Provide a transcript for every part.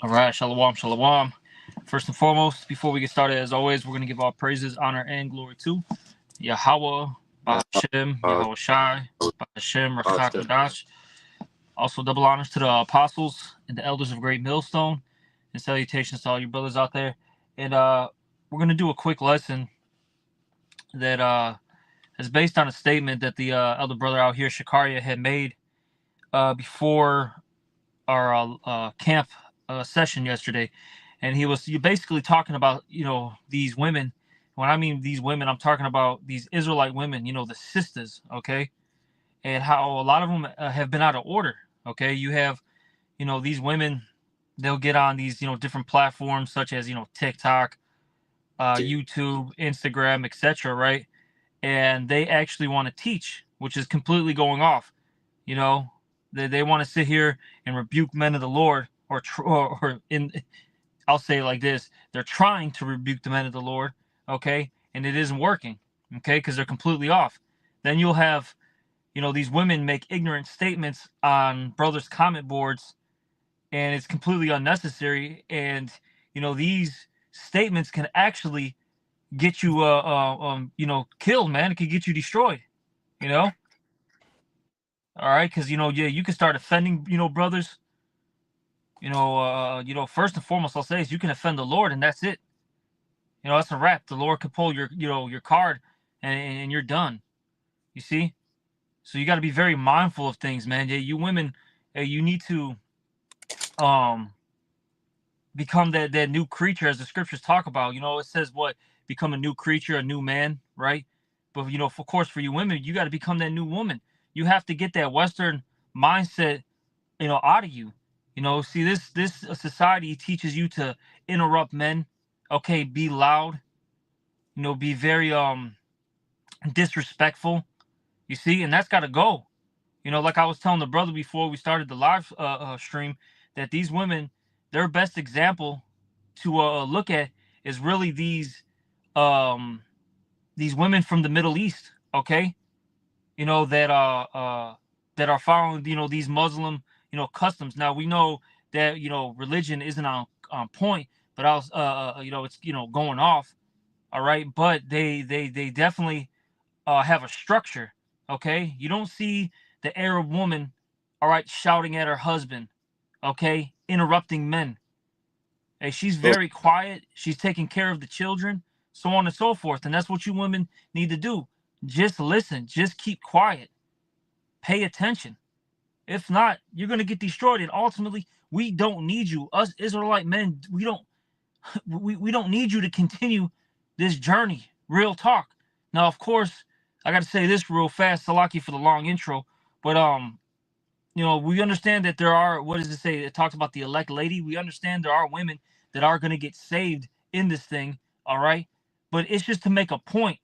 All right, shalom, shalom. First and foremost, before we get started, as always, we're going to give all praises, honor, and glory to Yahweh, Yeah, Ba'ashem, Yahweh Shai, Ba'ashem, Rakak Austin. Kadash. Also, double honors to the apostles and the elders of Great Millstone, and salutations to all you brothers out there. And we're going to do a quick lesson that is based on a statement that the elder brother out here, Shakaria, had made before our camp session yesterday, and he was basically talking about these women. When I mean these women, I'm talking about these Israelite women, the sisters, okay, and how a lot of them have been out of order. Okay, you have these women, they'll get on these different platforms such as TikTok, YouTube, Instagram, etc., right? And they actually want to teach, which is completely going off. You know, they want to sit here and rebuke men of the Lord, or in, I'll say it like this: they're trying to rebuke the men of the Lord, okay, and it isn't working, okay, because they're completely off. Then you'll have, these women make ignorant statements on brothers' comment boards, and it's completely unnecessary. And these statements can actually get you, killed, man. It could get you destroyed, you know. All right, because yeah, you can start offending, brothers. First and foremost, I'll say is you can offend the Lord, and that's it. That's a wrap. The Lord could pull your card, and you're done. You see, so you got to be very mindful of things, man. Yeah, you women, you need to become that new creature, as the scriptures talk about. It says what? Become a new creature, a new man, right? But of course, for you women, you got to become that new woman. You have to get that Western mindset, out of you. See, this society teaches you to interrupt men. Okay, be loud. Be very disrespectful. You see, and that's got to go. Like I was telling the brother before we started the live stream, that these women, their best example to look at is really these women from the Middle East. Okay, that are following these Muslim customs. Now we know that religion isn't on point, but I was it's going off. All right, but they definitely have a structure. Okay, you don't see the Arab woman, all right, shouting at her husband. Okay, interrupting men. Hey, she's very quiet. She's taking care of the children, so on and so forth. And that's what you women need to do. Just listen. Just keep quiet. Pay attention. If not, you're gonna get destroyed. And ultimately, we don't need you. Us Israelite men, we don't need you to continue this journey. Real talk. Now, of course, I got to say this real fast. Salaki for the long intro, but we understand that there are. What does it say? It talks about the elect lady. We understand there are women that are going to get saved in this thing. All right, but it's just to make a point.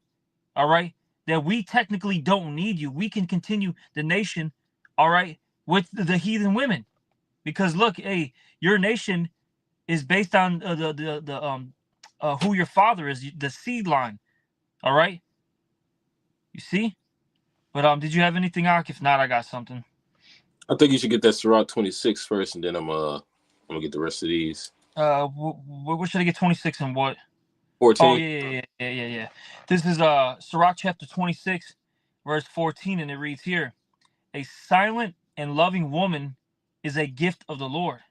All right, that we technically don't need you. We can continue the nation. All right, with the heathen women, because look, hey, your nation is based on who your father is, the seed line. All right, you see. But did you have anything, Ak? If not, I got something. I think you should get that Sirach 26 first, and then I'm gonna get the rest of these. What should I get? 26 and what? 14. Oh yeah. This is Sirach chapter 26, verse 14, and it reads here: "A silent and loving woman is a gift of the Lord,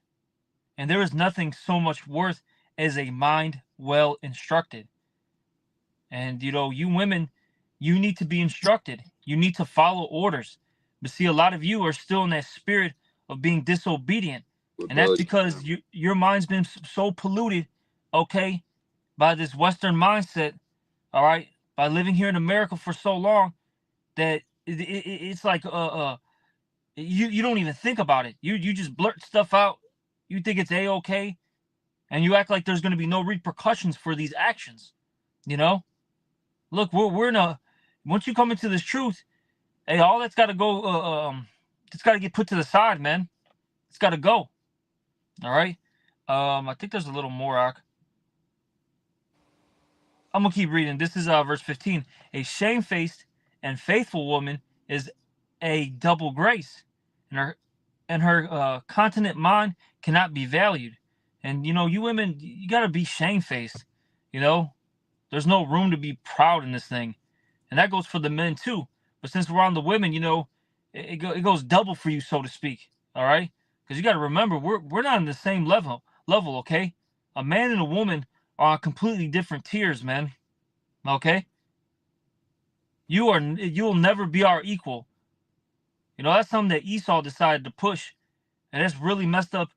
and there is nothing so much worth as a mind well instructed." And you women, you need to be instructed. You need to follow orders. But see, a lot of you are still in that spirit of being disobedient, and that's because your mind's been so polluted, okay, by this Western mindset. All right, by living here in America for so long that it's like you don't even think about it. You just blurt stuff out. You think it's a-okay, and you act like there's going to be no repercussions for these actions. Look, we're in a. Once you come into this truth, hey, all that's got to go. It's got to get put to the side, man. It's got to go. All right. I think there's a little more. I'm gonna keep reading. This is verse 15. A shamefaced and faithful woman is a double grace, and her continent mind cannot be valued. And you women, you gotta be shamefaced. There's no room to be proud in this thing, and that goes for the men too. But since we're on the women, it goes double for you, so to speak. All right, because you got to remember we're not in the same level. Okay, a man and a woman are on completely different tiers, man. Okay, you'll never be our equal. That's something that Esau decided to push, and that's really messed up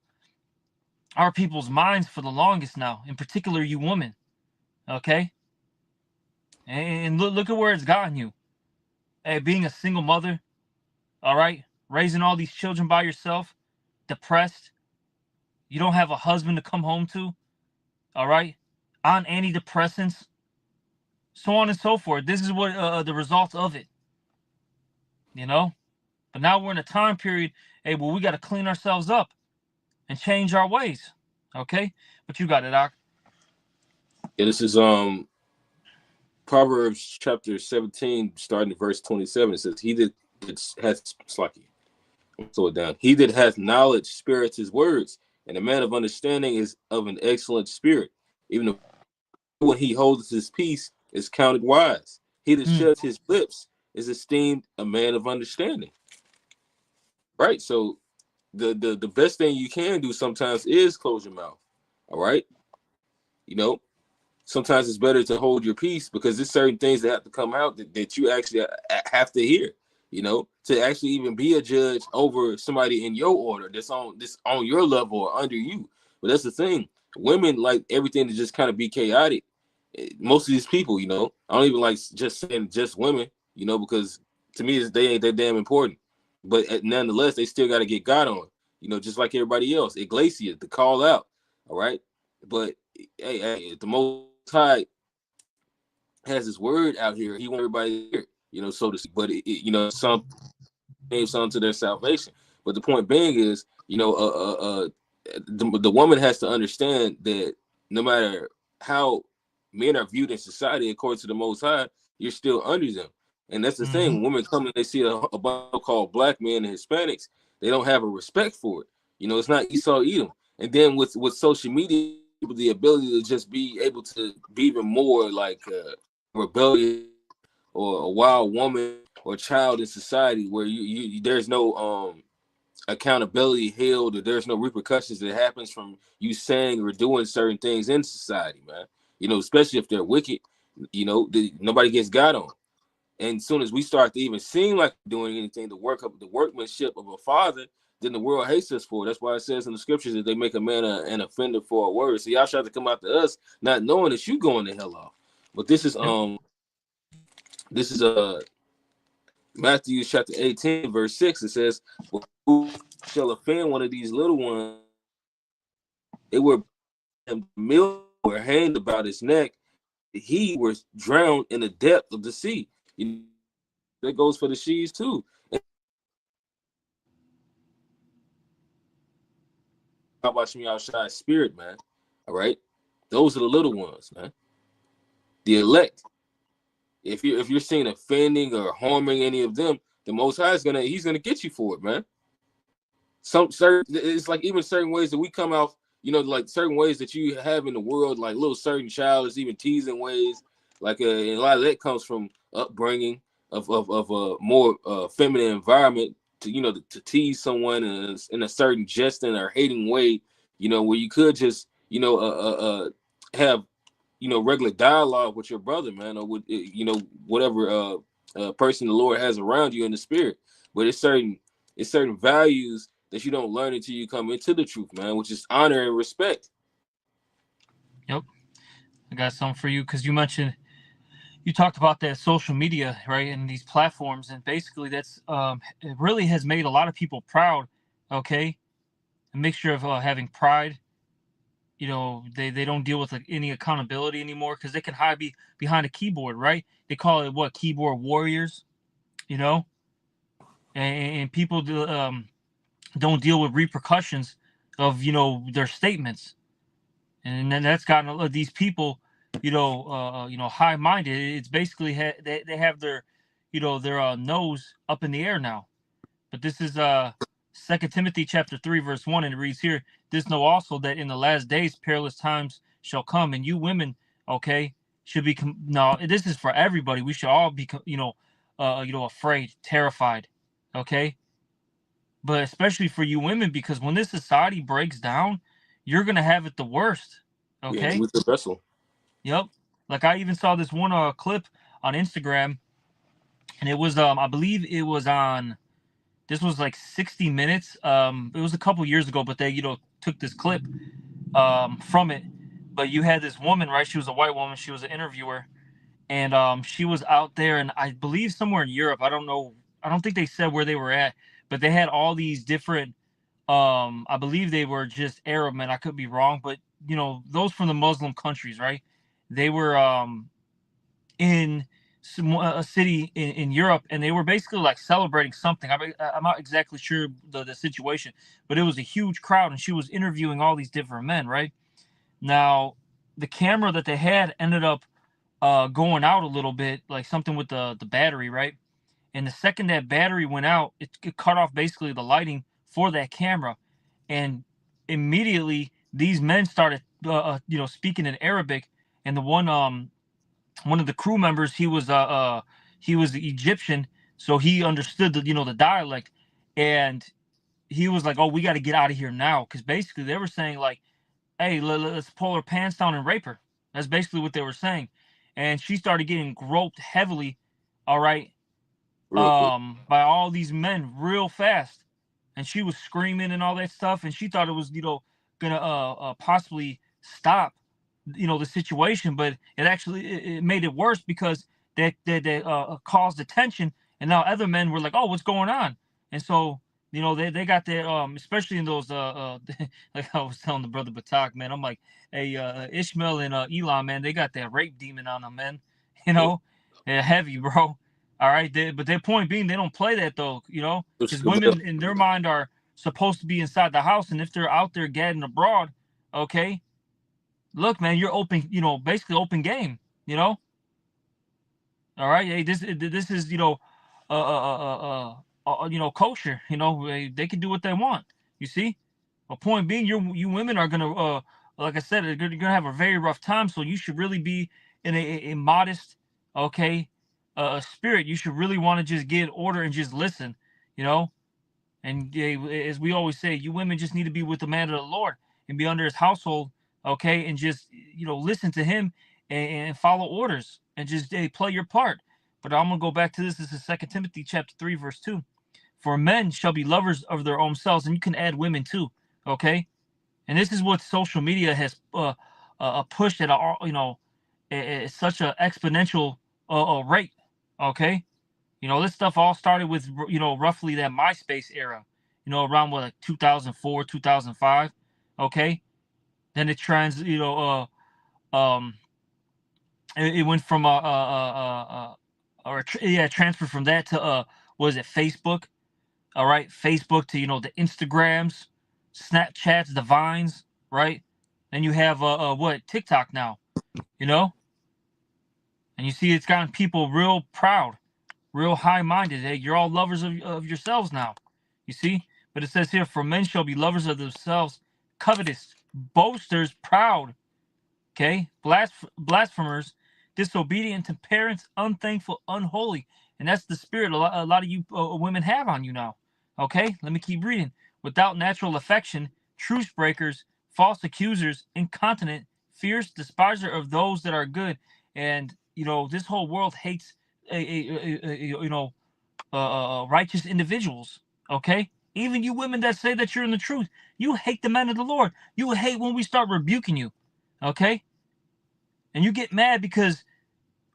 our people's minds for the longest now. In particular, you women. Okay, and look at where it's gotten you. Hey, being a single mother, all right, raising all these children by yourself, depressed. You don't have a husband to come home to, all right, on antidepressants, so on and so forth. This is what the results of it, you know. But now we're in a time period, hey, well, we got to clean ourselves up and change our ways, okay? But you got it, Doc. Yeah, this is Proverbs chapter 17, starting at verse 27. It says, "He that hath slacky, slow it down. He that hath knowledge spirits his words, and a man of understanding is of an excellent spirit. Even when he holdeth his peace is counted wise. He that shuts his lips is esteemed a man of understanding." Right. So the best thing you can do sometimes is close your mouth. All right. Sometimes it's better to hold your peace because there's certain things that have to come out that you actually have to hear, to actually even be a judge over somebody in your order that's on your level or under you. But that's the thing. Women like everything to just kind of be chaotic. Most of these people, I don't even like just saying just women, because to me they ain't that damn important. But nonetheless, they still got to get God on, just like everybody else. Iglesia, to call out, all right? But hey, the Most High has his word out here. He wants everybody to hear, so to speak. But some names on to their salvation. But the point being is, the woman has to understand that no matter how men are viewed in society, according to the Most High, you're still under them. And that's the thing. When women come and they see a bunch called black men and Hispanics, they don't have a respect for it. It's not Esau Edom. And then with social media, the ability to just be able to be even more like rebellious or a wild woman or child in society, where you there's no accountability held, or there's no repercussions that happens from you saying or doing certain things in society, man. Especially if they're wicked, nobody gets God on. And as soon as we start to even seem like doing anything, the workmanship of a father, then the world hates us for it. That's why it says in the scriptures that they make a man an offender for a word. So y'all try to come out to us not knowing that you going the hell off. But this is Matthew chapter 18, verse 6. It says, "Who shall offend one of these little ones, they were milled or hanged about his neck. He was drowned in the depth of the sea." That goes for the sheaves too. How about you outside spirit, man? All right, those are the little ones, man. The elect. If you're seeing offending or harming any of them, the Most High is he's gonna get you for it, man. It's like even certain ways that we come out, like certain ways that you have in the world, like little certain childish, even teasing ways, like and a lot of that comes from upbringing of a more feminine environment to tease someone in a certain jesting or hating way, where you could just have regular dialogue with your brother, man, or with whatever person the Lord has around you in the spirit. But it's certain values that you don't learn until you come into the truth, man, which is honor and respect. Yep, I got something for you because you talked about that social media, right, and these platforms, and basically that's it really has made a lot of people proud. Okay, a mixture of having pride. They don't deal with any accountability anymore because they can hide behind a keyboard, right? They call it what, keyboard warriors, and people don't deal with repercussions of their statements, and then that's gotten these people high-minded. It's basically they have their their nose up in the air now. But this is 2 Timothy chapter 3 verse 1, and it reads here, this know also that in the last days perilous times shall come, and you women, okay, should be no. This is for everybody. We should all be, afraid, terrified, okay. But especially for you women, because when this society breaks down, you're gonna have it the worst. Yeah, Okay. with the vessel. Yep. Like I even saw this one clip on Instagram, and it was I believe it was on. This was like 60 Minutes. It was a couple years ago, but they took this clip from it. But you had this woman, right? She was a white woman. She was an interviewer, and she was out there, and I believe somewhere in Europe. I don't know. I don't think they said where they were at, but they had all these different. I believe they were just Arab men. I could be wrong, but those from the Muslim countries, right? They were in a city in Europe, and they were basically like celebrating something. I'm not exactly sure the situation, but it was a huge crowd, and she was interviewing all these different men, right? Now, the camera that they had ended up going out a little bit, like something with the battery, right? And the second that battery went out, it cut off basically the lighting for that camera, and immediately these men started, speaking in Arabic, and the one of the crew members, he was the Egyptian, so he understood the dialect, and he was like, "Oh, we got to get out of here now," because basically they were saying like, "Hey, let's pull her pants down and rape her." That's basically what they were saying, and she started getting groped heavily, all right, Real quick. by all these men real fast, and she was screaming and all that stuff, and she thought it was gonna possibly stop the situation, but it actually it made it worse because that caused attention, and now other men were like, "Oh, what's going on?" And so they got their especially in those like I was telling the brother Batak, man, I'm like, hey, Ishmael and Elon, man, they got that rape demon on them, man. you Yeah. know They're heavy, bro. All right, but their point being, they don't play that though, because women in their mind are supposed to be inside the house, and if they're out there gadding abroad, okay, look, man, you're open, basically open game, you know. All right, hey, this is kosher. They can do what they want. You see, a point being, you women are gonna like I said, you're gonna have a very rough time. So you should really be in a modest, okay, spirit. You should really want to just get order and just listen, you know. And as we always say, you women just need to be with the man of the Lord and be under his household, okay, and just listen to him and follow orders and just play your part. But I'm gonna go back to this. This is 2 Timothy chapter 3, verse 2. For men shall be lovers of their own selves, and you can add women too, okay. And this is what social media has pushed at such an exponential rate, okay. This stuff all started with roughly that MySpace era, around what, like 2004, 2005, okay. Then it went from transferred from that to was it Facebook? All right, Facebook to the Instagrams, Snapchats, the Vines, right? Then you have what, TikTok now, you know, and you see it's gotten people real proud, real high-minded. Hey, you're all lovers of yourselves now, you see. But it says here, for men shall be lovers of themselves, covetous, boasters, proud, okay, blasphemers, disobedient to parents, unthankful, unholy. And that's the spirit a lot of you women have on you now, okay. Let me keep reading. Without natural affection, truce breakers, false accusers, incontinent, fierce, despiser of those that are good. And this whole world hates righteous individuals, okay. Even you women that say that you're in the truth, you hate the men of the Lord. You hate when we start rebuking you, okay. And you get mad because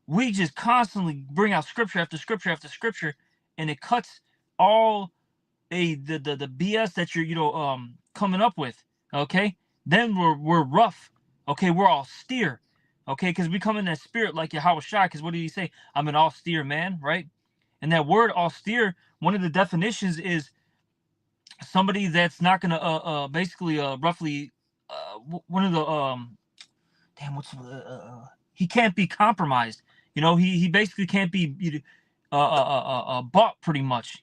we just constantly bring out scripture after scripture after scripture, and it cuts all the BS that you're coming up with. Okay, then we're rough. Okay, we're austere. Okay, because we come in that spirit like Yahweh Shai. Because what did he say? I'm an austere man, right? And that word austere, one of the definitions is somebody that's not gonna basically roughly one of the damn, what's he can't be compromised. He basically can't be bought, pretty much.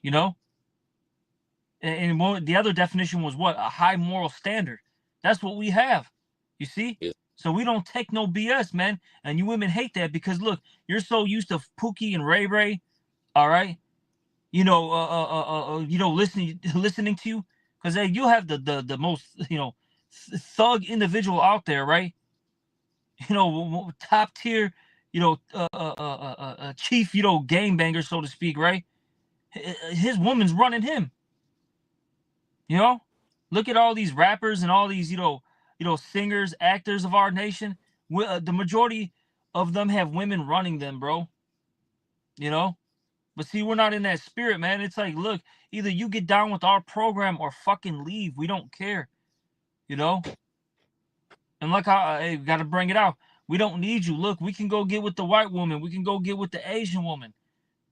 And the other definition was what? A high moral standard. That's what we have. You see? Yeah. So we don't take no BS, man. And you women hate that because look, you're so used to Pookie and Ray Ray, all right? Listening to you, because hey, you have the most thug individual out there, right? Top tier, chief, gangbanger, so to speak, right? His woman's running him. Look at all these rappers and all these singers, actors of our nation. The majority of them have women running them, bro. But see, we're not in that spirit, man. It's like, look, either you get down with our program or fucking leave. We don't care, And like, I got to bring it out. We don't need you. Look, we can go get with the white woman. We can go get with the Asian woman,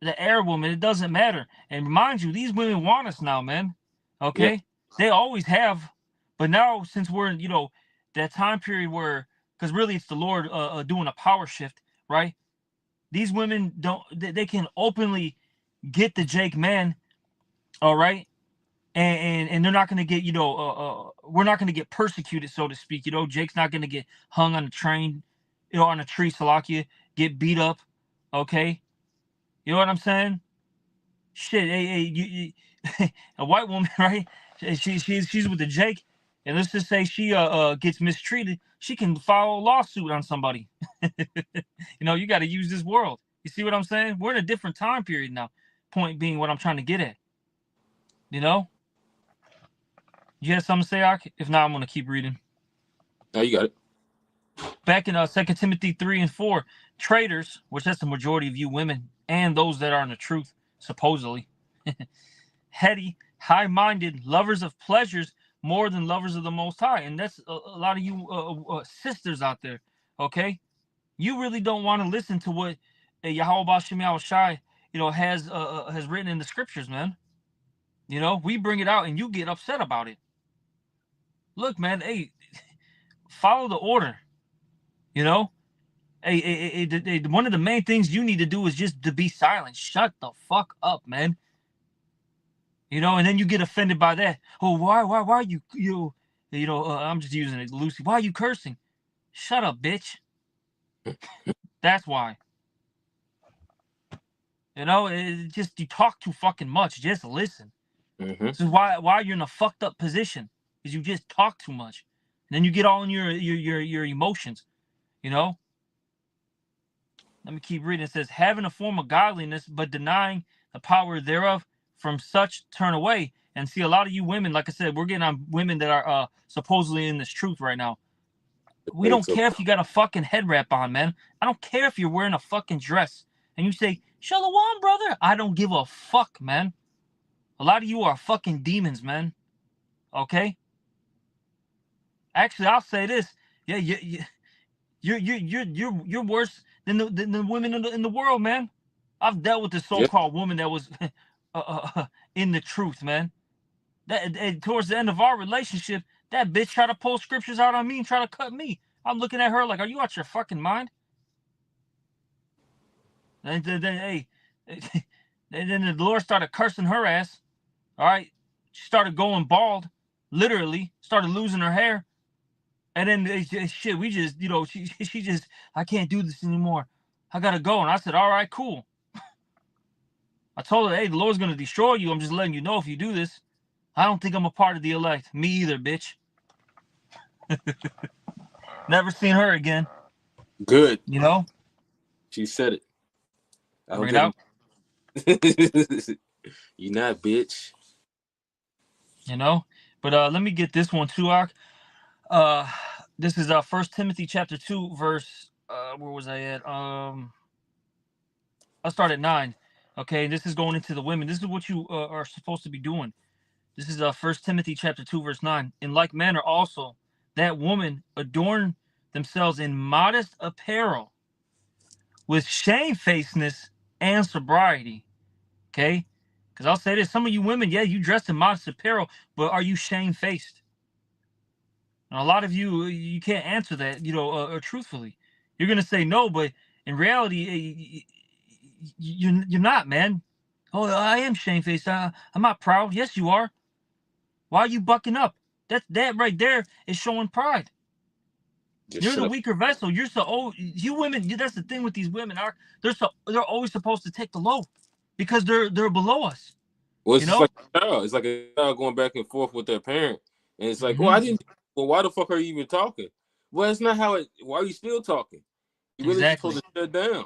the Arab woman. It doesn't matter. And mind you, these women want us now, man. Okay? Yeah. They always have. But now, since we're in, that time period where, because really it's the Lord doing a power shift, right? These women they can openly get the Jake man, all right? And they're not going to get, we're not going to get persecuted, so to speak. Jake's not going to get hung on a train, on a tree, Salakia, get beat up, okay? You know what I'm saying? Shit, a white woman, right? She's with the Jake, and let's just say she gets mistreated. She can file a lawsuit on somebody. You got to use this world. You see what I'm saying? We're in a different time period now. Point being, what I'm trying to get at. You have something to say, Ak? If not, I'm going to keep reading. No, you got it. Back in 2 Timothy 3 and 4, traitors, which that's the majority of you women, and those that are in the truth, supposedly, heady, high-minded, lovers of pleasures more than lovers of the Most High. And that's a lot of you sisters out there, okay? You really don't want to listen to what Yahweh Bashem Yahushai, has written in the scriptures, man. We bring it out and you get upset about it. Look, man, hey, follow the order. Hey, one of the main things you need to do is just to be silent. Shut the fuck up, man. And then you get offended by that. Oh, why are you, I'm just using it loosely. Why are you cursing? Shut up, bitch. That's why. Just you talk too fucking much. Just listen. Mm-hmm. This is why you're in a fucked up position, is you just talk too much, and then you get all in your emotions. Let me keep reading. It says, having a form of godliness, but denying the power thereof, from such turn away. And see, a lot of you women, like I said, we're getting on women that are supposedly in this truth right now. We don't care if you got a fucking head wrap on, man. I don't care if you're wearing a fucking dress. And you say, Shalom, brother. I don't give a fuck, man. A lot of you are fucking demons, man. Okay? Actually, I'll say this. Yeah, you're worse than the women in the world, man. I've dealt with this so-called woman that was in the truth, man. That towards the end of our relationship, that bitch tried to pull scriptures out on me and try to cut me. I'm looking at her like, are you out your fucking mind? And then the Lord started cursing her ass. All right, she started going bald, literally started losing her hair. And then shit, we just, she just, I can't do this anymore. I gotta go. And I said, all right, cool. I told her, hey, the Lord's gonna destroy you. I'm just letting you know if you do this. I don't think I'm a part of the elect. Me either, bitch. Never seen her again. Good. She said it. Bring it out. You not, bitch. But let me get this one too, Ak. This is 1 Timothy chapter 2, verse where was I at? I'll start at 9. Okay, this is going into the women. This is what you are supposed to be doing. This is 1 Timothy chapter 2, verse 9. In like manner also, that woman adorn themselves in modest apparel, with shamefacedness and sobriety. Okay? Because I'll say this, some of you women, yeah, you dress in modest apparel, but are you shamefaced? And a lot of you can't answer that, truthfully. You're going to say no, but in reality, you're not, man. Oh, I am shamefaced. I'm not proud. Yes, you are. Why are you bucking up? That right there is showing pride. Just You're shut the up. weaker vessel. You're so you women. That's the thing with these women. They're always supposed to take the low, because they're below us. Well, it's You just know. like a child. It's like a child going back and forth with their parent, and it's like, well, I Mm-hmm. didn't. Well, why the fuck are you even talking? Well, it's not how it. Why are you still talking? You really just supposed Exactly. to shut down,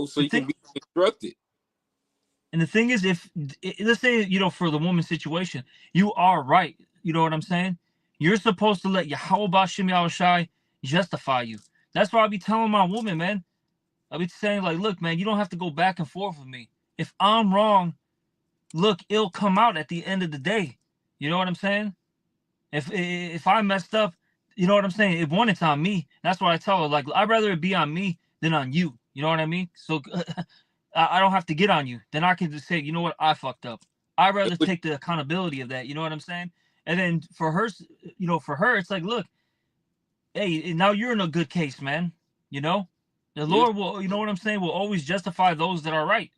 so The you can thing be instructed. and the thing is, if let's say for the woman situation, you are right. You know what I'm saying? You're supposed to let Yahweh Shem Yahushai justify you. That's why I be telling my woman, man. I be saying like, look, man, you don't have to go back and forth with me. If I'm wrong, look, it'll come out at the end of the day. You know what I'm saying? If I messed up, you know what I'm saying? If one, it's on me. That's why I tell her, like, I'd rather it be on me than on you. You know what I mean? So I don't have to get on you. Then I can just say, you know what, I fucked up. I'd rather take the accountability of that. You know what I'm saying? And then for her, for her, it's like, look, hey, now you're in a good case, man. You know, the Yeah, Lord will, you know what I'm saying, will always justify those that are right.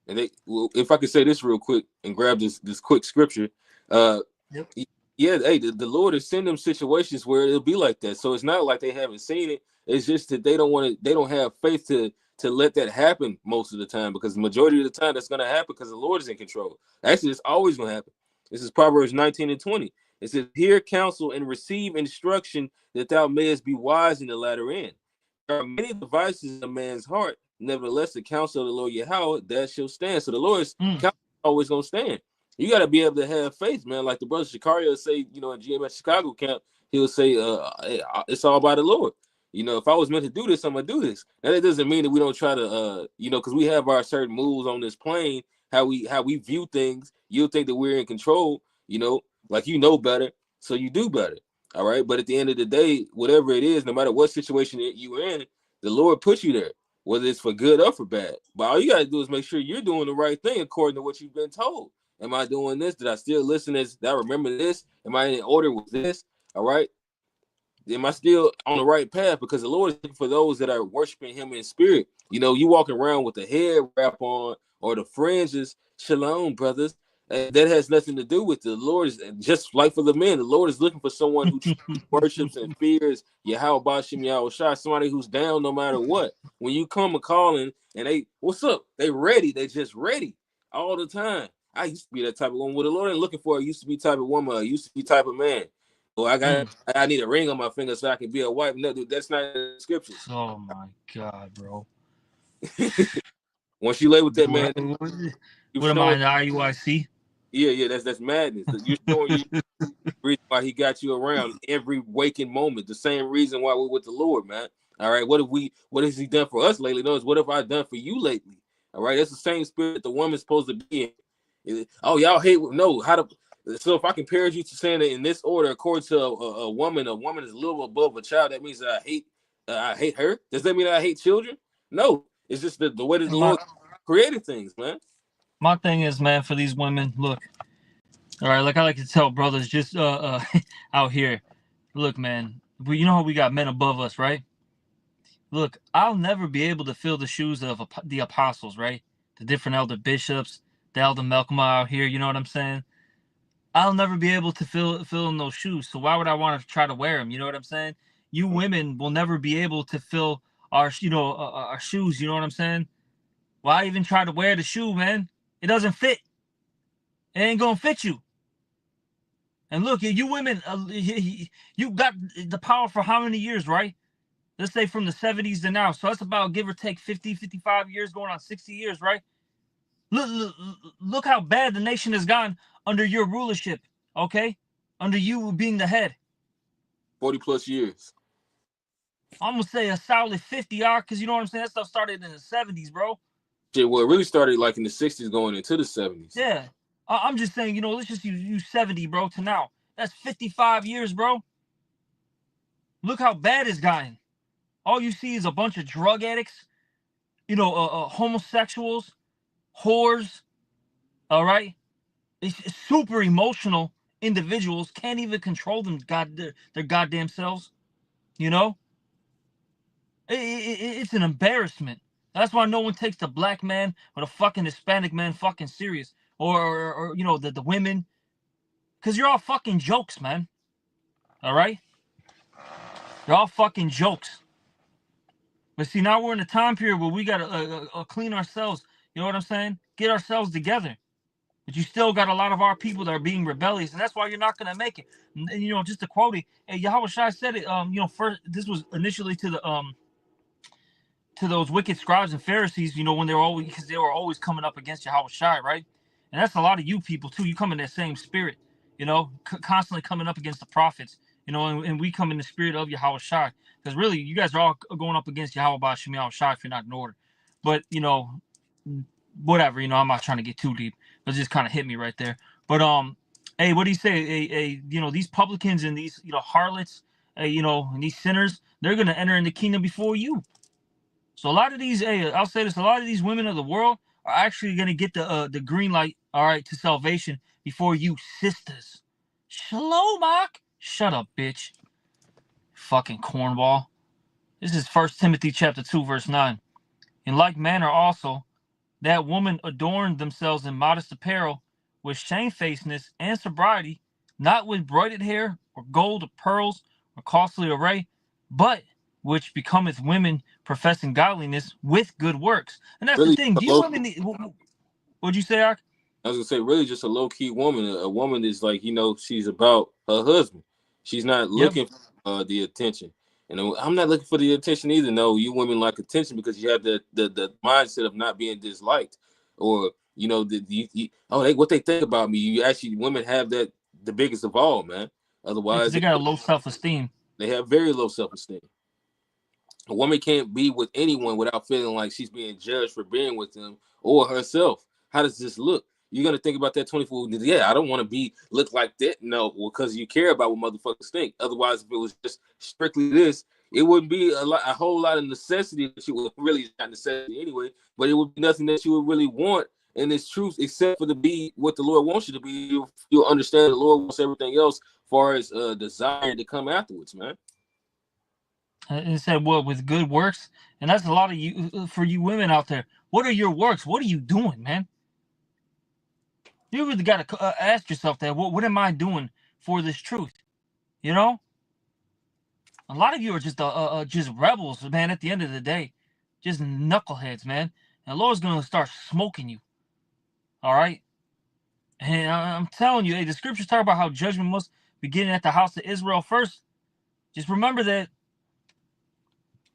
and well, if I could say this real quick and grab this quick scripture, uh, Yep. yeah, hey, the Lord has sent them situations where it'll be like that. So it's not like they haven't seen it. It's just that they don't want to. They don't have faith to let that happen most of the time, because the majority of the time that's going to happen because the Lord is in control. Actually, it's always going to happen. This is Proverbs 19 and 20. It says, "Hear counsel and receive instruction, that thou mayest be wise in the latter end. There are many devices in a man's heart. Nevertheless, the counsel of the Lord Yahweh, that shall stand." So the Lord's Mm. counsel is always going to stand. You got to be able to have faith, man. Like the brother Shikario say, in GMS Chicago camp, he'll say, hey, it's all by the Lord. If I was meant to do this, I'm gonna do this. Now that doesn't mean that we don't try to, because we have our certain moves on this plane, how we view things. You'll think that we're in control, like better, so you do better. All right. But at the end of the day, whatever it is, no matter what situation you're in, the Lord puts you there, whether it's for good or for bad. But all you gotta do is make sure you're doing the right thing according to what you've been told. Am I doing this? Did I still listen? Did I remember this? Am I in order with this? All right. Am I still on the right path? Because the Lord is looking for those that are worshiping Him in spirit. You walking around with the head wrap on or the fringes. Shalom, brothers. That has nothing to do with the Lord. Is just like for the men. The Lord is looking for someone who worships and fears Yahweh Bashim Yahweh, somebody who's down no matter what. When you come a calling and they, what's up? They ready. They just ready all the time. I used to be that type of woman. What the Lord ain't looking for, I used to be type of woman. I used to be type of man. Well, I need a ring on my finger so I can be a wife. No, dude, that's not in the scriptures. Oh my God, bro. Once you lay with that What, man, you're what am I showing. in the IUIC? Yeah, that's madness. You're showing you the reason why He got you around every waking moment. The same reason why we're with the Lord, man. All right, what has He done for us lately? No, it's what have I done for you lately? All right, that's the same spirit the woman's supposed to be in. Oh, y'all hate no how to. So if I compare you to saying that in this order, according to a woman is a little above a child. That means that I hate her. Does that mean that I hate children? No, it's just the way that the My Lord created things, man. my thing is, man, for these women, look, all right, like I like to tell brothers just out here, look, man, you know how we got men above us, right? Look, I'll never be able to fill the shoes of the apostles, right? The different elder bishops, the elder Malcolm out here, you know what I'm saying? I'll never be able to fill in those shoes. So why would I want to try to wear them? You know what I'm saying? You women will never be able to fill our our shoes. You know what I'm saying? Why even try to wear the shoe, man? It doesn't fit. It ain't gonna fit you. And look, you women, you got the power for how many years, right? Let's say from the 70s to now. So that's about give or take 50, 55 years, going on 60 years, right? Look how bad the nation has gone under your rulership, okay? Under you being the head. 40 plus years. I'm gonna say a solid 50 because you know what I'm saying? That stuff started in the 70s, bro. Shit, well, it really started like in the 60s going into the 70s. Yeah. I'm just saying, let's just use 70, bro, to now. That's 55 years, bro. Look how bad it's gotten. All you see is a bunch of drug addicts, homosexuals, whores, all right? It's super emotional individuals can't even control their goddamn selves, you know? It's an embarrassment. That's why no one takes the black man or the fucking Hispanic man fucking serious. Or the women. Because you're all fucking jokes, man. All right? You're all fucking jokes. But see, now we're in a time period where we got to clean ourselves. You know what I'm saying? Get ourselves together. But you still got a lot of our people that are being rebellious, and that's why you're not going to make it. And, you know, just to quote it, Yahweh Shai said it, you know, first, this was initially to those wicked scribes and Pharisees, you know, when they were always coming up against Yahweh Shai, right? And that's a lot of you people too. You come in that same spirit, you know, constantly coming up against the prophets, you know, and we come in the spirit of Yahweh Shai, because really, you guys are all going up against Yahweh Ba'Shem Yahweh Shai if you're not in order. But you know, whatever, you know, I'm not trying to get too deep, but it just kind of hit me right there. But hey, what do you say? You know, these publicans and these, you know, harlots, you know, and these sinners, they're gonna enter in the kingdom before you. So a lot of these, I'll say this: a lot of these women of the world are actually gonna get the green light, all right, to salvation before you, sisters. Shalom, Mark. Shut up, bitch. Fucking cornball. This is 1 Timothy chapter 2, verse 9. In like manner also, that women adorn themselves in modest apparel, with shamefacedness and sobriety, not with broided hair, or gold, or pearls, or costly array, but which becometh women professing godliness with good works. And that's the Really, thing. These women, what'd you say, Ak? I was gonna say, really, just a low key woman. A woman is like, you know, she's about her husband. She's not looking for the attention. And I'm not looking for the attention either. No, you women like attention because you have the mindset of not being disliked, or you know, what they think about me. You actually, women have that, the biggest of all, man. Because Otherwise, they got a low self-esteem. they have very low self-esteem. A woman can't be with anyone without feeling like she's being judged for being with them or herself. How does this look? You're gonna think about that 24. Yeah, I don't want to look like that. No, because you care about what motherfuckers think. Otherwise, if it was just strictly this, it wouldn't be a whole lot of necessity that you would really not necessity anyway. But it would be nothing that you would really want in this truth, except for to be what the Lord wants you to be. You'll understand the Lord wants everything else, as far as desire to come afterwards, man. It said, what, with good works? And that's a lot of you, for you women out there. What are your works? What are you doing, man? You really got to ask yourself that. What am I doing for this truth? You know? A lot of you are just rebels, man, at the end of the day. Just knuckleheads, man. And the Lord's going to start smoking you. All right? And I'm telling you, hey, the scriptures talk about how judgment must begin at the house of Israel first. Just remember that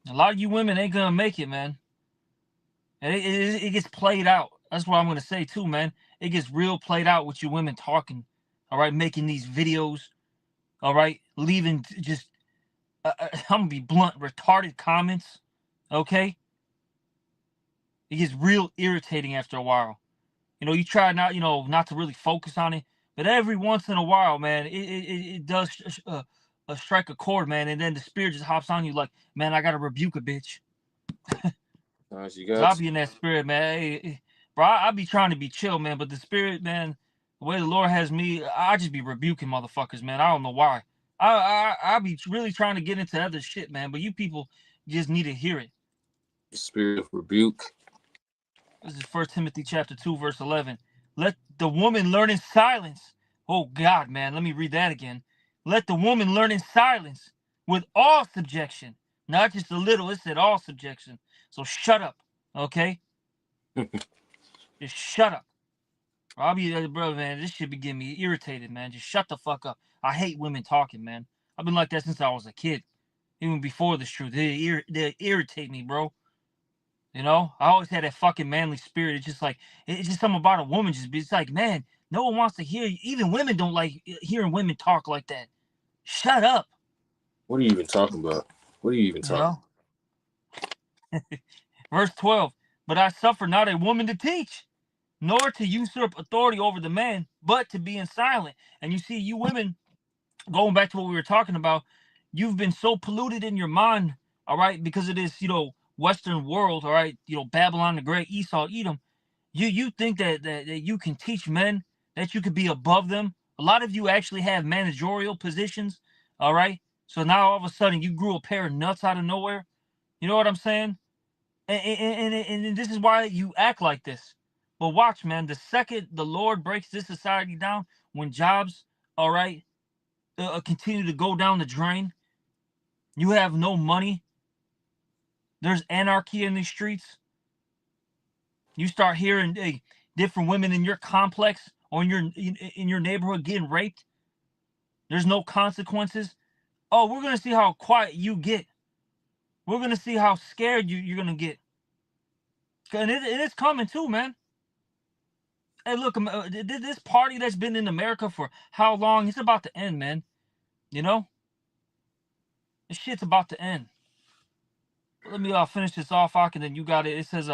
a lot of you women ain't going to make it, man. And it gets played out. That's what I'm going to say, too, man. It gets real played out with you women talking, all right, making these videos, all right, leaving just, I'm going to be blunt, retarded comments, okay? It gets real irritating after a while. You know, you try not to really focus on it, but every once in a while, man, it does strike a chord, man, and then the spirit just hops on you like, man, I got to rebuke a bitch. So I'll be in that spirit, man. Hey, bro, I be trying to be chill, man, but the spirit, man, the way the Lord has me, I just be rebuking motherfuckers, man. I don't know why. I be really trying to get into other shit, man, but you people just need to hear it. Spirit of rebuke. This is 1 Timothy chapter 2, verse 11. Let the woman learn in silence. Oh, God, man, let me read that again. Let the woman learn in silence with all subjection. Not just a little, it said all subjection. So shut up, okay? Just shut up. I'll be, bro, man, this shit be getting me irritated, man. Just shut the fuck up. I hate women talking, man. I've been like that since I was a kid. Even before this truth. They irritate me, bro. You know? I always had that fucking manly spirit. It's just like, it's just something about a woman. It's like, man, no one wants to hear you. Even women don't like hearing women talk like that. Shut up. What are you even talking about? What are you even talking about? Verse 12. But I suffer not a woman to teach, nor to usurp authority over the man, but to be in silent. And you see, you women, going back to what we were talking about, you've been so polluted in your mind, all right, because of this, Western world, all right, Babylon the Great, Esau, Edom. You think that you can teach men, that you could be above them. A lot of you actually have managerial positions, all right. So now all of a sudden you grew a pair of nuts out of nowhere. You know what I'm saying? And this is why you act like this. But watch, man, the second the Lord breaks this society down, when jobs all right, continue to go down the drain. You have no money. There's anarchy in these streets. You start hearing different women in your complex or in your neighborhood getting raped. There's no consequences. Oh, we're gonna see how quiet you get. We're gonna see how scared you're gonna get. And it's coming too, man. Hey, look, this party that's been in America for how long? It's about to end, man. You know, this shit's about to end. Let me finish this off, and then you got it. It says,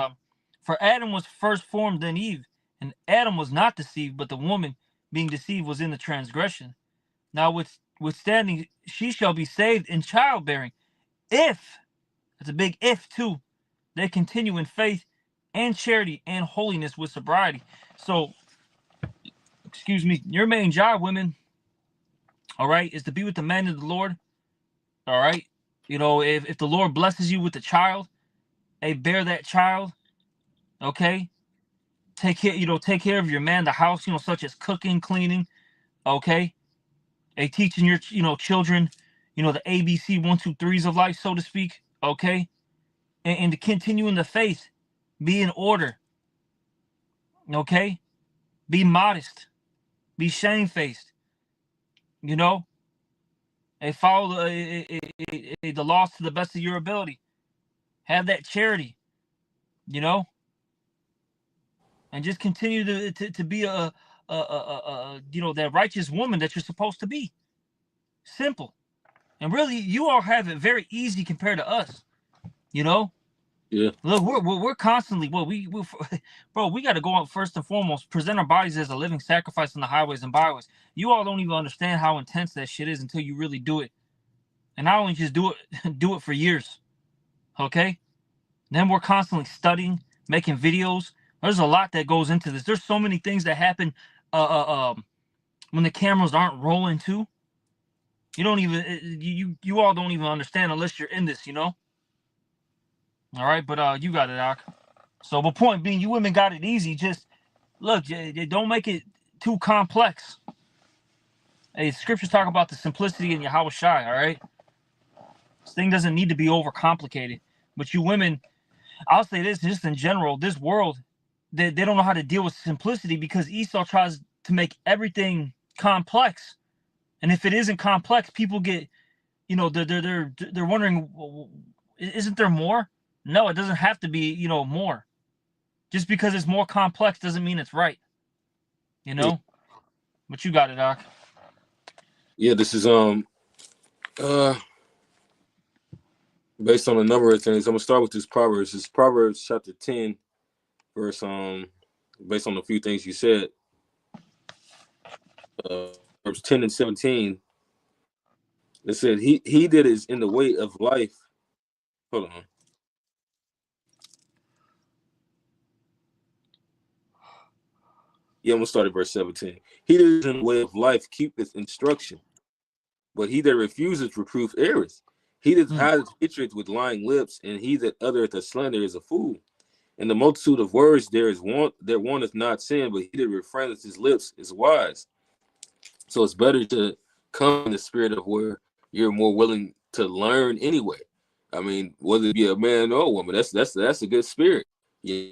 for Adam was first formed, then Eve, and Adam was not deceived, but the woman, being deceived, was in the transgression. Now, withstanding, she shall be saved in childbearing, if it's a big if too. They continue in faith and charity and holiness with sobriety. So, excuse me, your main job, women, all right, is to be with the men of the Lord. All right. You know, if the Lord blesses you with a child, hey, bear that child. Okay. Take care of your man, the house, such as cooking, cleaning. Okay. Hey, teaching your, children, the ABC 1, 2, 3s of life, so to speak. Okay. And to continue in the faith, be in order. Okay. Be modest. Be shamefaced. And follow the laws to the best of your ability. Have that charity, and just continue to be that righteous woman that you're supposed to be. Simple. And really, you all have it very easy compared to us. Yeah. Look, we're constantly bro. We got to go out first and foremost, present our bodies as a living sacrifice on the highways and byways. You all don't even understand how intense that shit is until you really do it. And not only just do it for years. Okay. Then we're constantly studying, making videos. There's a lot that goes into this. There's so many things that happen when the cameras aren't rolling too. You don't even you all don't even understand unless you're in this, All right, but you got it, Doc. So the point being, you women got it easy. Just look, don't make it too complex. Hey, scriptures talk about the simplicity in Yahweh Shai, all right? This thing doesn't need to be overcomplicated. But you women, I'll say this, just in general, this world, they don't know how to deal with simplicity because Esau tries to make everything complex. And if it isn't complex, people get, they're wondering, isn't there more? No, it doesn't have to be, more. Just because it's more complex doesn't mean it's right. Yeah. But you got it, Doc. Yeah, this is based on a number of things. I'm gonna start with this Proverbs. It's Proverbs chapter 10, verse based on a few things you said. Verse 10 and 17. It said, he that is in the way of life. Hold on. Yeah, I'm gonna start at verse 17. He that is in the way of life keepeth instruction, but he that refuses reproof errors. He that hideth hatred with lying lips, and he that uttereth a slander is a fool. In the multitude of words there wanteth not sin, but he that refraineth his lips is wise. So it's better to come in the spirit of where you're more willing to learn anyway. I mean, whether it be a man or a woman, that's a good spirit. Yeah.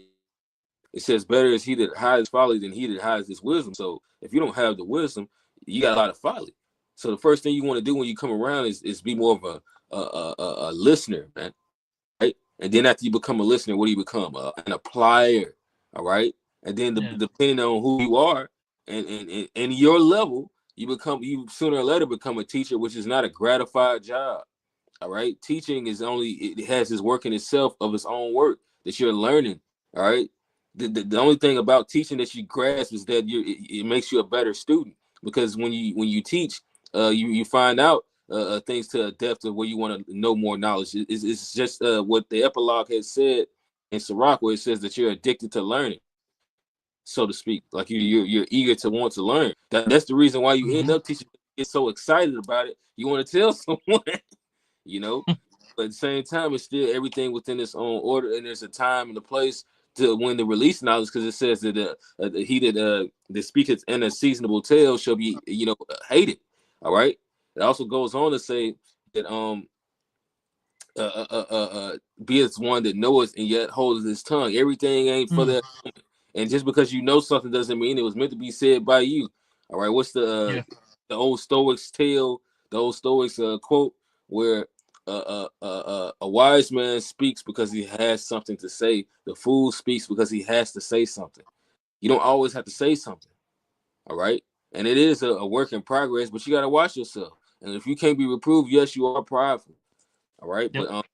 It says, better is he that hides folly than he that hides his wisdom. So if you don't have the wisdom, you got a lot of folly. So the first thing you want to do when you come around is be more of a listener, man. Right? And then after you become a listener, what do you become? An applier. All right. And then depending on who you are and your level, you sooner or later become a teacher, which is not a gratified job. All right. Teaching it has its work in itself of its own work that you're learning. All right. The only thing about teaching that you grasp is that it makes you a better student, because when you teach, you find out things to a depth of where you want to know more knowledge. It's just what the epilogue has said in Sirach, where it says that you're addicted to learning, so to speak. Like you're eager to want to learn. That's the reason why you end up teaching. Get so excited about it, you want to tell someone, But at the same time, it's still everything within its own order, and there's a time and a place to when the release knowledge, because it says that he that speaketh in a seasonable tale shall be, hated. All right. It also goes on to say that be as one that knoweth and yet holdeth his tongue. Everything ain't for that moment. And just because you know something doesn't mean it was meant to be said by you. All right. What's the old Stoics tale? The old Stoics quote where a wise man speaks because he has something to say. The fool speaks because he has to say something. You don't always have to say something. All right. And it is a work in progress, but you got to watch yourself. And if you can't be reproved, yes, you are prideful. All right. Yep. But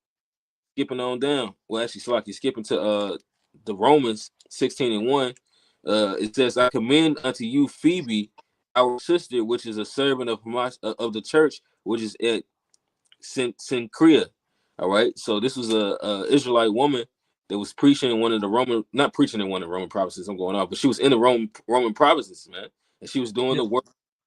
skipping on down. Well, actually, so like you're skipping to the Romans 16:1. It says, I commend unto you Phoebe, our sister, which is a servant of the church, which is at Cenchrea. All right. So this was a Israelite woman that was preaching in one of the Roman, not preaching in one of the Roman provinces. I'm going off, but she was in the Roman provinces, man, and she was doing the work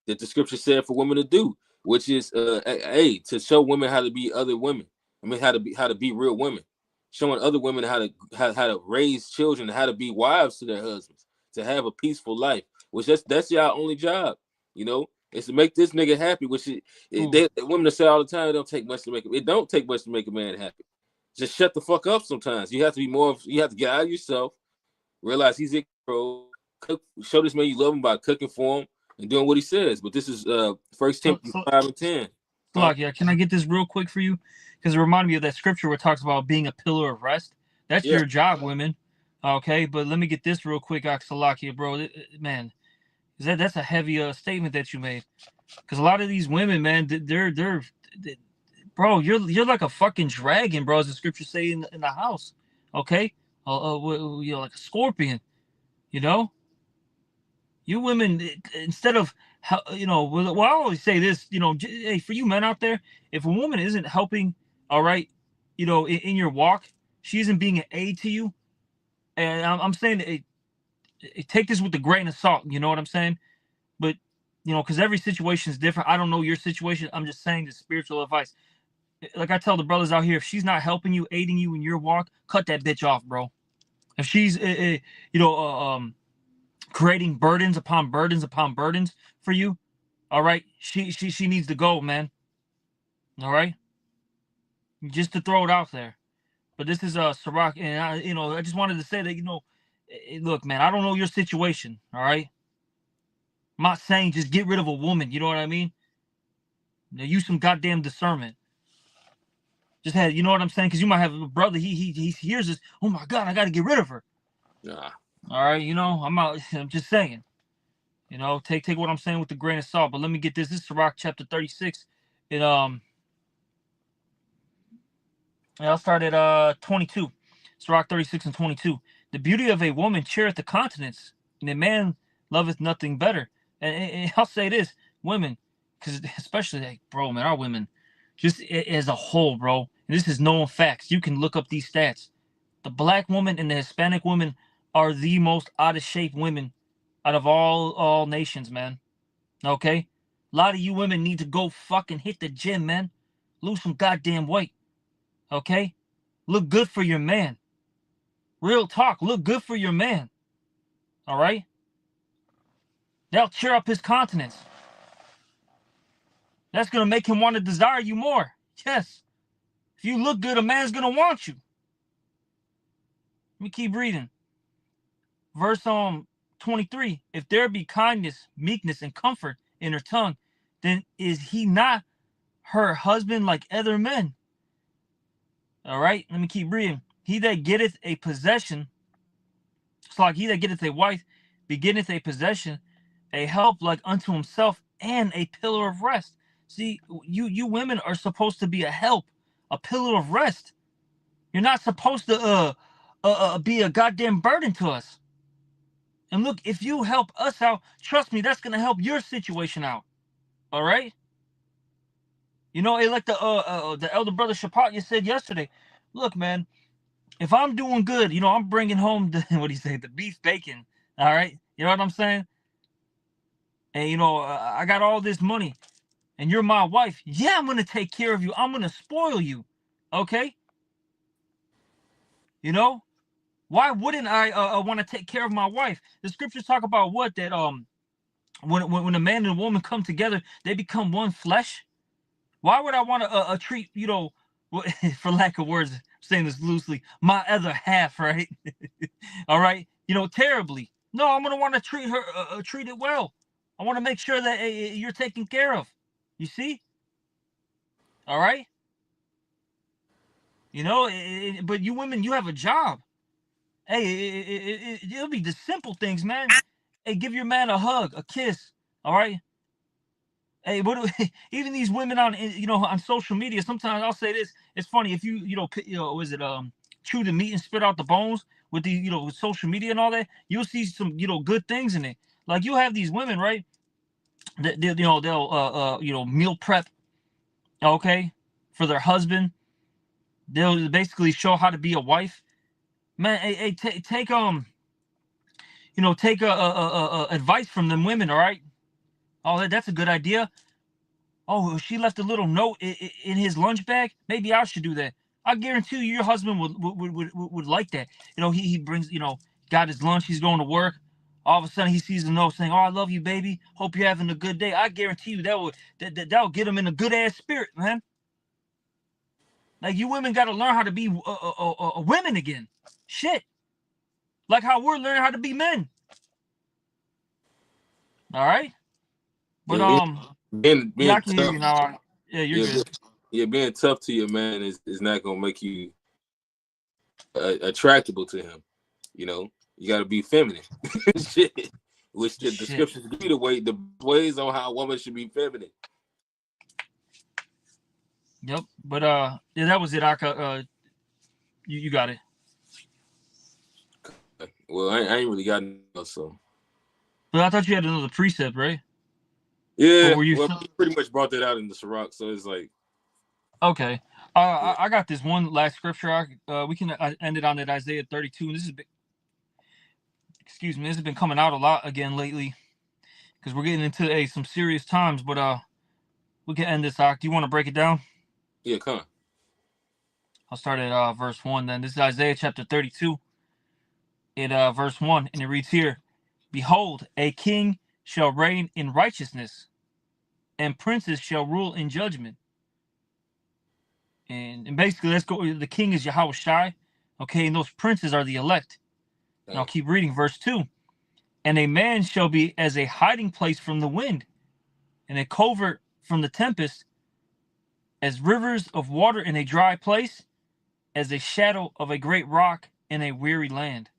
that the scripture said for women to do, which is to show women how to be other women. I mean, how to be real women, showing other women how to raise children, how to be wives to their husbands, to have a peaceful life. Which that's y'all only job, is to make this nigga happy. Which women say all the time, it don't take much to make it. It don't take much to make a man happy. Just shut the fuck up. Sometimes you have to be more. You have to get out of yourself, realize he's in control. Show this man you love him by cooking for him and doing what he says. But this is 1 Timothy 5:10. Yeah, can I get this real quick for you? Because it reminded me of that scripture where it talks about being a pillar of rest. That's your job, women. Okay, but let me get this real quick, Salakia, bro. Man, that's a heavy statement that you made. Because a lot of these women, man, they're bro, you're like a fucking dragon, bro, as the scriptures say in the house. Okay, like a scorpion. You women, instead of well, I always say this, hey, for you men out there, if a woman isn't helping, all right, in your walk, she isn't being an aid to you, and I'm saying, take this with a grain of salt. You know what I'm saying? But because every situation is different. I don't know your situation. I'm just saying the spiritual advice. Like I tell the brothers out here, if she's not helping you, aiding you in your walk, cut that bitch off, bro. If she's, creating burdens upon burdens upon burdens for you, all right, she needs to go, man. All right, just to throw it out there. But this is Sirach, and I just wanted to say that look, man, I don't know your situation. All right, I'm not saying just get rid of a woman. You know what I mean? Now, use some goddamn discernment. Just had, you know what I'm saying? Because you might have a brother. He hears this. Oh my God, I got to get rid of her. Nah. All right, I'm just saying. Take what I'm saying with a grain of salt. But let me get this. This is Sirach chapter 36. I'll start at 22. Sirach 36 and 22. The beauty of a woman cheereth the countenance, and a man loveth nothing better. And I'll say this, women, because especially, like, bro, man, our women, just as a whole, bro, and this is known facts. You can look up these stats. The black woman and the Hispanic women are the most out of shape women out of all nations, man. Okay? A lot of you women need to go fucking hit the gym, man. Lose some goddamn weight. Okay? Look good for your man. Real talk. Look good for your man. All right? That'll cheer up his countenance. That's going to make him want to desire you more. Yes. If you look good, a man's going to want you. Let me keep reading. Verse 23. If there be kindness, meekness, and comfort in her tongue, then is he not her husband like other men? All right? Let me keep reading. He that getteth a possession, it's like he that getteth a wife, beginneth a possession, a help like unto himself, and a pillar of rest. See, you women are supposed to be a help, a pillar of rest. You're not supposed to be a goddamn burden to us. And look, if you help us out, trust me, that's gonna help your situation out. All right? Like the elder brother Shapat, you said yesterday. Look, man, if I'm doing good, I'm bringing home what do you say, the beef bacon. All right, you know what I'm saying? And I got all this money, and you're my wife. Yeah, I'm gonna take care of you. I'm gonna spoil you. Okay? Why wouldn't I want to take care of my wife? The scriptures talk about what? That when a man and a woman come together, they become one flesh. Why would I want to treat, for lack of words, saying this loosely, my other half, right? All right, terribly. No, I'm gonna want to treat her, treat it well. I want to make sure that you're taken care of. You see? All right. But you women, you have a job. Hey, it'll be the simple things, man. Hey, give your man a hug, a kiss. All right. Hey, even these women on social media? Sometimes I'll say this. It's funny if was it chew the meat and spit out the bones with the with social media and all that. You'll see some good things in it. Like you have these women, right? That they'll meal prep, okay, for their husband. They'll basically show how to be a wife. Man, hey, take take advice from them women. All right. Oh, that's a good idea. Oh, she left a little note in his lunch bag. Maybe I should do that. I guarantee you, your husband would like that. He brings, got his lunch. He's going to work. All of a sudden, he sees the note saying, "Oh, I love you, baby. Hope you're having a good day." I guarantee you that'll get him in a good ass spirit, man. Like you women got to learn how to be women again. Shit, like how we're learning how to be men. All right, but being yeah, I can hear tough. you now. Yeah, you're good. Being tough to your man is not gonna make you attractable to him. You got to be feminine. Shit. Which the scriptures give you the ways on how a woman should be feminine. Yep, but yeah, that was it. You got it. Well, I ain't really got enough, so. But I thought you had another precept, right? Yeah, he pretty much brought that out in the Sirach, so it's like. Okay, yeah. I got this one last scripture. We can end it on that Isaiah 32. And this has been coming out a lot again lately, because we're getting into some serious times. But we can end this. Do you want to break it down? Yeah, come on. I'll start at verse 1 then. This is Isaiah chapter 32. Verse 1, and it reads here, "Behold, a king shall reign in righteousness, and princes shall rule in judgment." And basically, let's go. The king is Yahweh Shai, okay, and those princes are the elect. And I'll keep reading verse 2. "And a man shall be as a hiding place from the wind, and a covert from the tempest, as rivers of water in a dry place, as a shadow of a great rock in a weary land."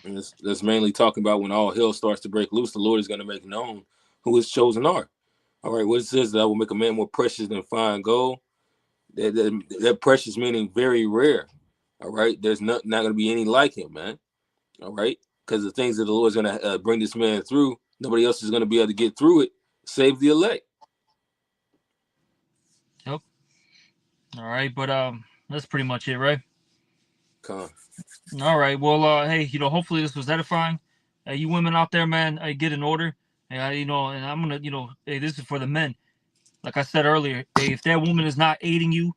And that's mainly talking about when all hell starts to break loose, the Lord is going to make known who his chosen are. All right, what it says, that I will make a man more precious than fine gold. That precious meaning very rare. All right, there's not going to be any like him, man. All right, because the things that the Lord is going to bring this man through, nobody else is going to be able to get through it, save the elect. Yep. All right, but that's pretty much it, right? All right. Well, hey, hopefully this was edifying. You women out there, man, get in order. And I'm gonna, hey, this is for the men. Like I said earlier, hey, if that woman is not aiding you,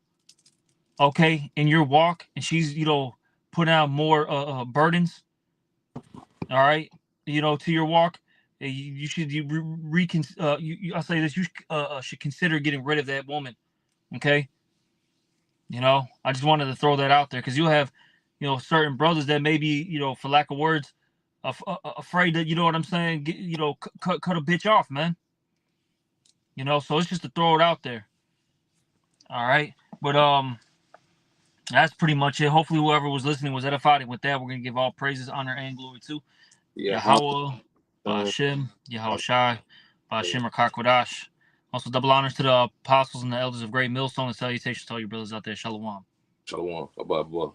okay, in your walk, and she's, putting out more burdens, all right, to your walk, you should I'll say this, you should consider getting rid of that woman, okay? I just wanted to throw that out there, because you'll have, certain brothers that maybe, for lack of words, afraid that, you know what I'm saying, cut a bitch off, man. So it's just to throw it out there. All right, but that's pretty much it. Hopefully, whoever was listening was edified. And with that, we're gonna give all praises, honor, and glory to Yahweh, Ba'ashem, Yahweh Shai, Ba'ashem Rakakwadash. Also, double honors to the apostles and the elders of Great Millstone, and salutations to all your brothers out there. Shalom. Shalom. Bye-bye.